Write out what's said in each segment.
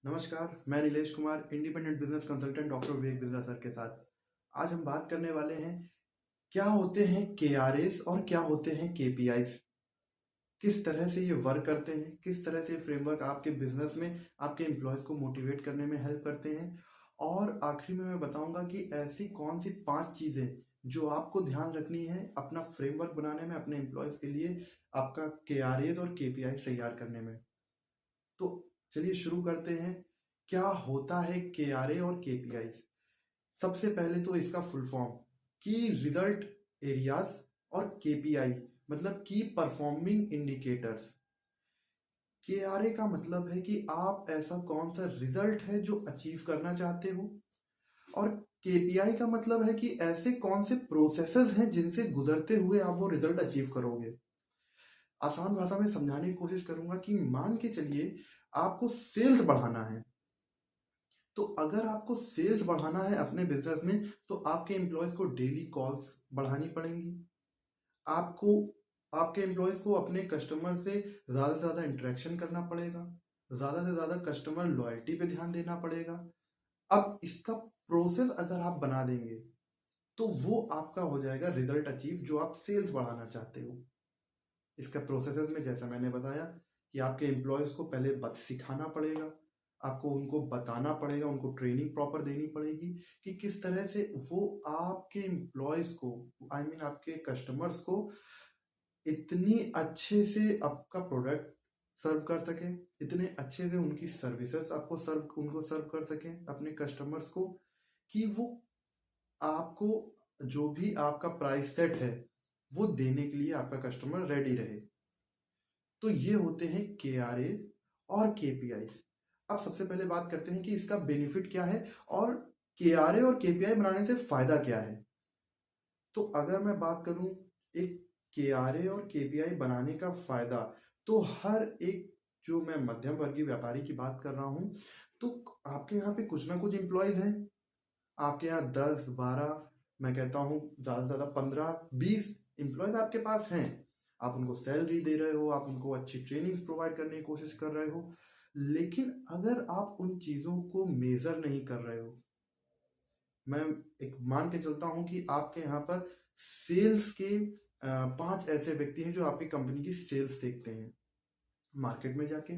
नमस्कार, मैं Nilesh Kumar, independent business consultant doctor Vivek Bijla sir के साथ। आज हम बात करने वाले हैं, क्या होते हैं केआरएस और क्या होते हैं केपीआईस। किस तरह से ये वर्क करते हैं, किस तरह से फ्रेमवर्क आपके बिजनेस में आपके एम्प्लॉयज़ को मोटिवेट करने में हेल्प करते हैं। और आखिरी में मैं बताऊंगा कि ऐसी कौन सी 5 चीज़ें जो आपको ध्यान रखनी है अपना फ्रेमवर्क बनाने में, अपने एम्प्लॉयज़ के लिए आपका केआरएस और केपीआई तैयार करने में। तो चलिए शुरू करते हैं। क्या होता है केआरए और केपीआई? सबसे पहले तो इसका फुल फॉर्म, की रिजल्ट एरियाज, और केपीआई मतलब की परफॉर्मिंग इंडिकेटर्स। केआरए का मतलब है कि आप ऐसा कौन सा रिजल्ट है जो अचीव करना चाहते हो, और केपीआई का मतलब है कि ऐसे कौन से प्रोसेसेस हैं जिनसे गुजरते हुए आप वो रिजल्ट अचीव करोगे। आसान भाषा में समझाने की कोशिश करूंगा कि मान के चलिए आपको सेल्स बढ़ाना है। तो अगर आपको सेल्स बढ़ाना है अपने बिजनेस में, तो आपके एम्प्लॉयज को डेली कॉल्स बढ़ानी पड़ेंगी। आपको आपके एम्प्लॉयज को अपने कस्टमर से ज़्यादा से ज़्यादा इंटरेक्शन करना पड़ेगा, ज़्यादा से ज़्यादा कस्टमर लॉयल्टी पे ध्यान देना पड़ेगा। अब इसका प्रोसेस अगर आप बना देंगे तो वो आपका हो जाएगा रिजल्ट अचीव जो आप सेल्स बढ़ाना चाहते हो। इसका प्रोसेसेस में जैसा मैंने बताया कि आपके एम्प्लॉयज़ को पहले सिखाना पड़ेगा, आपको उनको बताना पड़ेगा, उनको ट्रेनिंग प्रॉपर देनी पड़ेगी कि किस तरह से वो आपके एम्प्लॉयज़ को, आई मीन आपके कस्टमर्स को इतनी अच्छे से आपका प्रोडक्ट सर्व कर सकें, इतने अच्छे से उनकी सर्विसेज आपको उनको सर्व कर सकें अपने कस्टमर्स को, कि वो आपको जो भी आपका प्राइस सेट है वो देने के लिए आपका कस्टमर रेडी रहे। तो ये होते हैं केआरए और केपीआई। अब सबसे पहले बात करते हैं कि इसका बेनिफिट क्या है और केआरए और केपीआई बनाने से फायदा क्या है। तो अगर मैं बात करूं एक केआरए और केपीआई बनाने का फायदा, तो हर एक, जो मैं मध्यम वर्गीय व्यापारी की बात कर रहा हूं, तो आपके यहाँ पे कुछ ना कुछ एम्प्लॉयज हैं। आपके यहाँ 10-12, मैं कहता हूँ ज़्यादा से ज़्यादा 15-20 एम्प्लॉयज आपके पास हैं। आप उनको सैलरी दे रहे हो, आप उनको अच्छी ट्रेनिंग्स प्रोवाइड करने की कोशिश कर रहे हो, लेकिन अगर आप उन चीज़ों को मेज़र नहीं कर रहे हो, मैं एक मान के चलता हूँ कि आपके यहाँ पर सेल्स के 5 ऐसे व्यक्ति हैं जो आपकी कंपनी की सेल्स देखते हैं मार्केट में जाके।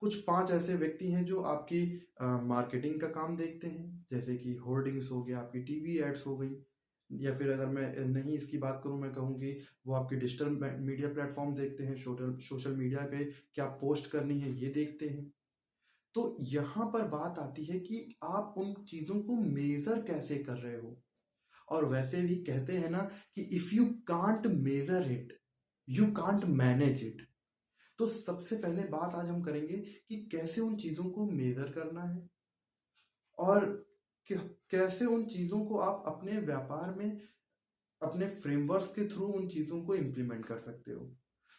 कुछ 5 ऐसे व्यक्ति हैं जो आपकी मार्केटिंग का काम देखते हैं, जैसे कि होर्डिंग्स हो गया, आपकी टीवी एड्स हो गई, या फिर अगर मैं नहीं इसकी बात करूं, मैं कहूँ कि वो आपके डिजिटल मीडिया प्लेटफॉर्म देखते हैं, सोशल मीडिया पे क्या पोस्ट करनी है ये देखते हैं। तो यहाँ पर बात आती है कि आप उन चीज़ों को मेज़र कैसे कर रहे हो। और वैसे भी कहते हैं ना कि if you can't measure it, you can't manage it. तो सबसे पहले बात आज हम करेंगे कि कैसे उन चीज़ों को मेज़र करना है, और कैसे उन चीज़ों को आप अपने व्यापार में अपने फ्रेमवर्क के थ्रू उन चीज़ों को इम्प्लीमेंट कर सकते हो।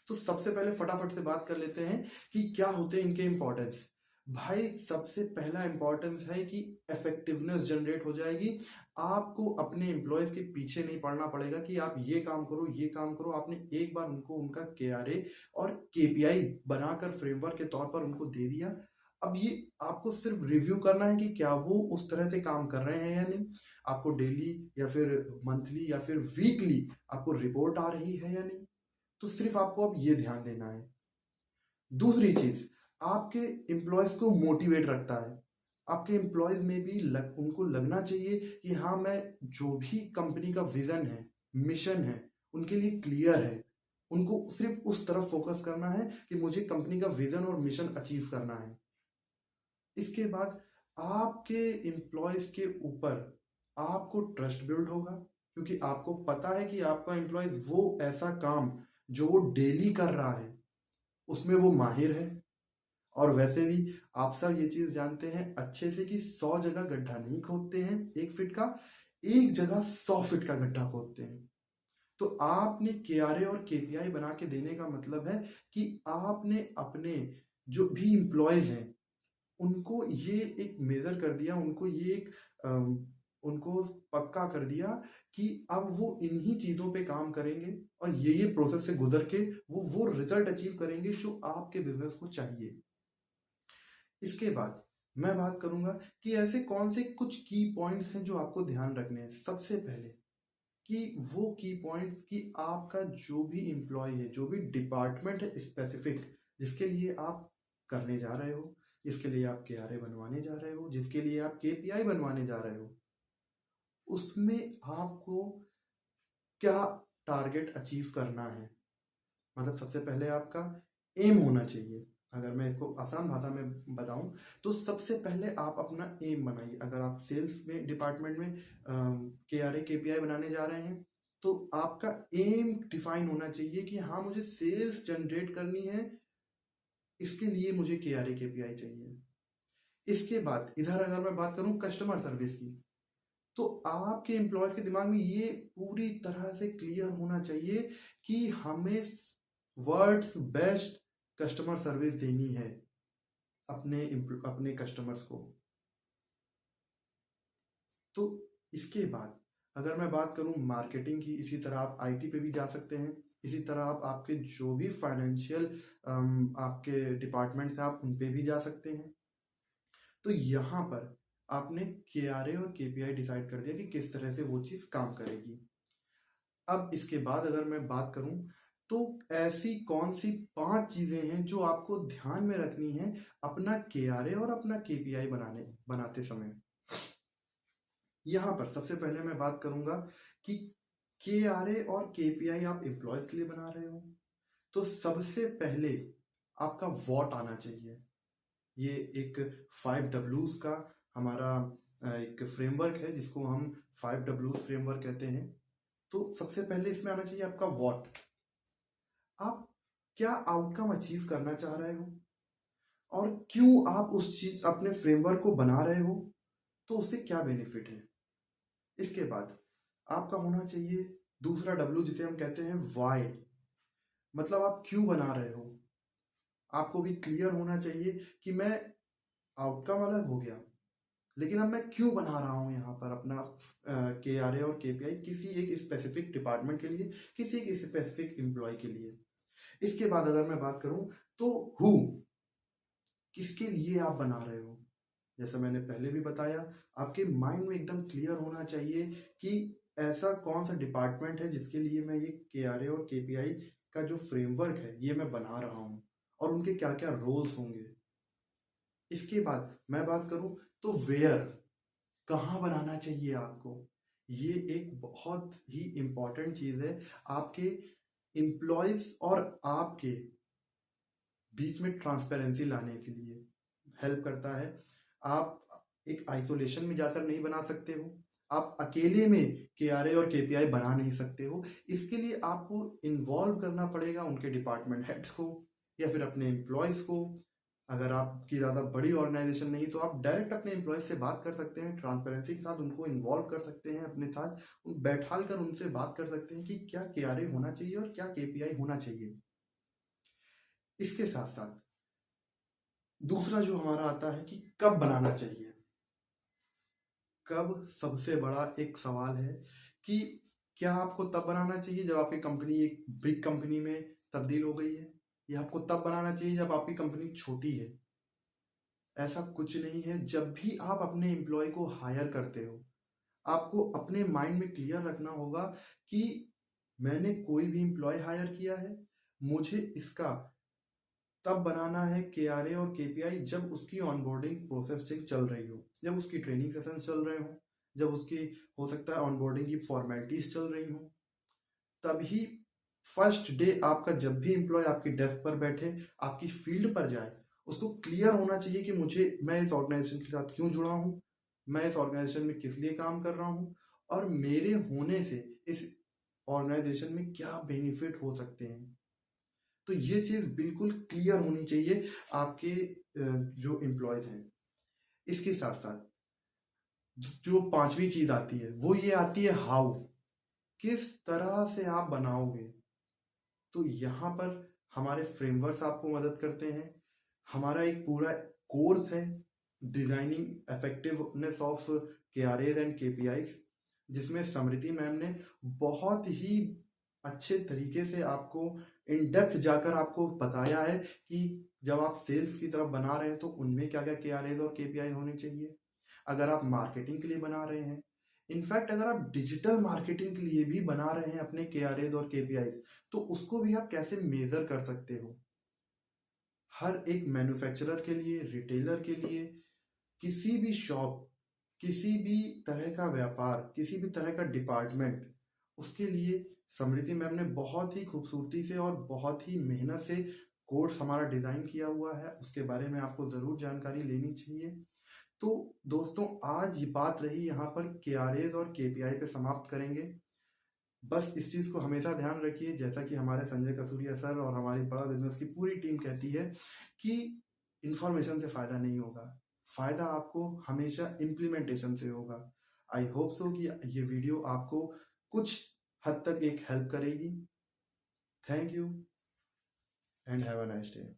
तो सबसे पहले फटाफट से बात कर लेते हैं कि क्या होते हैं इनके इम्पोर्टेंस। भाई सबसे पहला इम्पोर्टेंस है कि इफेक्टिवनेस जनरेट हो जाएगी। आपको अपने एम्प्लॉयज़ के पीछे नहीं पड़ना पड़ेगा कि आप ये काम करो, ये काम करो। आपने एक बार उनको उनका केआरए और केपीआई बनाकर फ्रेमवर्क के तौर पर उनको दे दिया। अब ये आपको सिर्फ रिव्यू करना है कि क्या वो उस तरह से काम कर रहे हैं या नहीं। आपको डेली या फिर मंथली या फिर वीकली आपको रिपोर्ट आ रही है या नहीं। तो सिर्फ आपको अब ये ध्यान देना है। दूसरी चीज, आपके एम्प्लॉयज को मोटिवेट रखता है। आपके एम्प्लॉयज में भी उनको लगना चाहिए कि हाँ, मैं जो भी कंपनी का विजन है, मिशन है, उनके लिए क्लियर है। उनको सिर्फ उस तरफ फोकस करना है कि मुझे कंपनी का विजन और मिशन अचीव करना है। इसके बाद आपके एम्प्लॉयज के ऊपर आपको ट्रस्ट बिल्ड होगा, क्योंकि आपको पता है कि आपका एम्प्लॉयज वो ऐसा काम जो वो डेली कर रहा है उसमें वो माहिर है। और वैसे भी आप सब ये चीज जानते हैं अच्छे से कि 100 जगह गड्ढा नहीं खोदते हैं 1 फीट का, एक जगह 100 फीट का गड्ढा खोदते हैं। तो आपने केआरए और केपीआई बना के देने का मतलब है कि आपने अपने जो भी इंप्लॉयज हैं उनको ये एक मेजर कर दिया, उनको ये एक उनको पक्का कर दिया कि अब वो इन्हीं चीज़ों पे काम करेंगे और ये प्रोसेस से गुजर के वो रिजल्ट अचीव करेंगे जो आपके बिजनेस को चाहिए। इसके बाद मैं बात करूंगा कि ऐसे कौन से कुछ की पॉइंट्स हैं जो आपको ध्यान रखने हैं। सबसे पहले कि वो की पॉइंट्स कि आपका जो भी एम्प्लॉय है, जो भी डिपार्टमेंट है स्पेसिफिक, जिसके लिए आप करने जा रहे हो, जिसके लिए आप केआरए बनवाने जा रहे हो, जिसके लिए आप केपीआई बनवाने जा रहे हो, उसमें आपको क्या टारगेट अचीव करना है। मतलब सबसे पहले आपका एम होना चाहिए। अगर मैं इसको आसान भाषा में बताऊं तो सबसे पहले आप अपना एम बनाइए। अगर आप सेल्स में डिपार्टमेंट में केआरए केपीआई बनाने जा रहे हैं तो आपका एम डिफाइन होना चाहिए कि हाँ, मुझे सेल्स जनरेट करनी है, इसके लिए मुझे केआरए केपीआई चाहिए। इसके बाद इधर अगर मैं बात करूं कस्टमर सर्विस की, तो आपके एम्प्लॉयज के दिमाग में ये पूरी तरह से क्लियर होना चाहिए कि हमें वर्ड्स बेस्ट कस्टमर सर्विस देनी है अपने कस्टमर्स को। तो इसके बाद अगर मैं बात करूं मार्केटिंग की, इसी तरह आप आईटी पे भी जा सकते हैं। इसी तरह आप आपके जो भी फाइनेंशियल आपके डिपार्टमेंट्स हैं आप उन पे भी जा सकते हैं। तो यहाँ पर आपने केआरए और केपीआई डिसाइड कर दिया कि किस तरह से वो चीज़ काम करेगी। अब इसके बाद अगर मैं बात करूं तो ऐसी कौन सी 5 चीजें हैं जो आपको ध्यान में रखनी है अपना केआरए और अपना केपीआई बनाते समय। यहां पर सबसे पहले मैं बात करूंगा कि केआरए और केपीआई आप एम्प्लॉय के लिए बना रहे हो तो सबसे पहले आपका वॉट आना चाहिए। ये एक 5 Ws का हमारा एक फ्रेमवर्क है जिसको हम 5 Ws फ्रेमवर्क कहते हैं। तो सबसे पहले इसमें आना चाहिए आपका वॉट। आप क्या आउटकम अचीव करना चाह रहे हो और क्यों आप उस चीज अपने फ्रेमवर्क को बना रहे हो, तो उससे क्या बेनिफिट है। इसके बाद आपका होना चाहिए दूसरा डब्ल्यू जिसे हम कहते हैं वाई। मतलब आप क्यों बना रहे हो। आपको भी क्लियर होना चाहिए कि मैं आउटकम अलग हो गया लेकिन अब मैं क्यों बना रहा हूं यहाँ पर अपना केआरए और केपीआई किसी एक स्पेसिफिक डिपार्टमेंट के लिए, किसी एक स्पेसिफिक एम्प्लॉय के लिए। इसके बाद अगर मैं बात करूं तो हु, किसके लिए आप बना रहे हो। जैसा मैंने पहले भी बताया, आपके माइंड में एकदम क्लियर होना चाहिए कि ऐसा कौन सा डिपार्टमेंट है जिसके लिए मैं ये केआरए और केपीआई का जो फ्रेमवर्क है ये मैं बना रहा हूँ और उनके क्या क्या रोल्स होंगे। इसके बाद मैं बात करूं तो वेयर, कहाँ बनाना चाहिए आपको। ये एक बहुत ही इम्पॉर्टेंट चीज़ है आपके एम्प्लॉयज और आपके बीच में ट्रांसपेरेंसी लाने के लिए हेल्प करता है। आप एक आइसोलेशन में जाकर नहीं बना सकते हो, आप अकेले में केआरए और केपीआई बना नहीं सकते हो। इसके लिए आपको इन्वॉल्व करना पड़ेगा उनके डिपार्टमेंट हेड्स को या फिर अपने एम्प्लॉयज़ को। अगर आपकी ज़्यादा बड़ी ऑर्गेनाइजेशन नहीं तो आप डायरेक्ट अपने एम्प्लॉयज से बात कर सकते हैं, ट्रांसपेरेंसी के साथ उनको इन्वॉल्व कर सकते हैं अपने साथ, बैठाल कर उनसे बात कर सकते हैं कि क्या केआरए होना चाहिए और क्या केपीआई होना चाहिए। इसके साथ साथ दूसरा जो हमारा आता है कि कब बनाना चाहिए। कब सबसे बड़ा एक सवाल है कि क्या आपको तब बनाना चाहिए जब आपकी कंपनी एक बिग कंपनी में तब्दील हो गई है, या आपको तब बनाना चाहिए जब आपकी कंपनी छोटी है। ऐसा कुछ नहीं है। जब भी आप अपने एम्प्लॉय को हायर करते हो आपको अपने माइंड में क्लियर रखना होगा कि मैंने कोई भी एम्प्लॉय हायर किया है, मुझे इसका तब बनाना है केआरए और केपीआई जब उसकी ऑनबोर्डिंग प्रोसेसिंग चल रही हो, जब उसकी ट्रेनिंग सेशंस चल रहे हो, जब उसकी हो सकता है ऑनबोर्डिंग की फॉर्मेलिटीज चल रही हो। तभी फर्स्ट डे आपका जब भी एम्प्लॉय आपकी डेस्क पर बैठे, आपकी फील्ड पर जाए, उसको क्लियर होना चाहिए कि मैं इस ऑर्गेनाइजेशन के साथ क्यों जुड़ा हूँ, मैं इस ऑर्गेनाइजेशन में किस लिए काम कर रहा हूँ और मेरे होने से इस ऑर्गेनाइजेशन में क्या बेनिफिट हो सकते हैं। तो ये चीज़ बिल्कुल क्लियर होनी चाहिए आपके जो एम्प्लॉयज हैं। इसके साथ साथ जो पांचवी चीज आती है वो ये आती है हाउ, किस तरह से आप बनाओगे। तो यहाँ पर हमारे फ्रेमवर्क्स आपको मदद करते हैं। हमारा एक पूरा कोर्स है designing effectiveness of KRAs and KPIs, जिसमें समृति मैम ने बहुत ही अच्छे तरीके से आपको इन डेप्थ जाकर आपको बताया है कि जब आप सेल्स की तरफ बना रहे हैं तो उनमें क्या क्या KRAs और KPI होने चाहिए। अगर आप मार्केटिंग के लिए बना रहे हैं, इनफैक्ट अगर आप डिजिटल मार्केटिंग के लिए भी बना रहे हैं अपने KRAs और KPIs, तो उसको भी आप कैसे मेजर कर सकते हो। हर एक मैन्युफैक्चरर के लिए, रिटेलर के लिए, किसी भी शॉप, किसी भी तरह का व्यापार, किसी भी तरह का डिपार्टमेंट, उसके लिए समृति मैम ने बहुत ही खूबसूरती से और बहुत ही मेहनत से कोर्स हमारा डिज़ाइन किया हुआ है। उसके बारे में आपको ज़रूर जानकारी लेनी चाहिए। तो दोस्तों, आज ये बात रही यहाँ पर KRAs और KPI पे समाप्त करेंगे। बस इस चीज़ को हमेशा ध्यान रखिए, जैसा कि हमारे संजय कसूरिया सर और हमारी बड़ा बिजनेस की पूरी टीम कहती है कि इंफॉर्मेशन से फ़ायदा नहीं होगा, फ़ायदा आपको हमेशा इम्प्लीमेंटेशन से होगा। आई होप सो कि ये वीडियो आपको कुछ हद तक एक हेल्प करेगी। Thank you and have a nice day.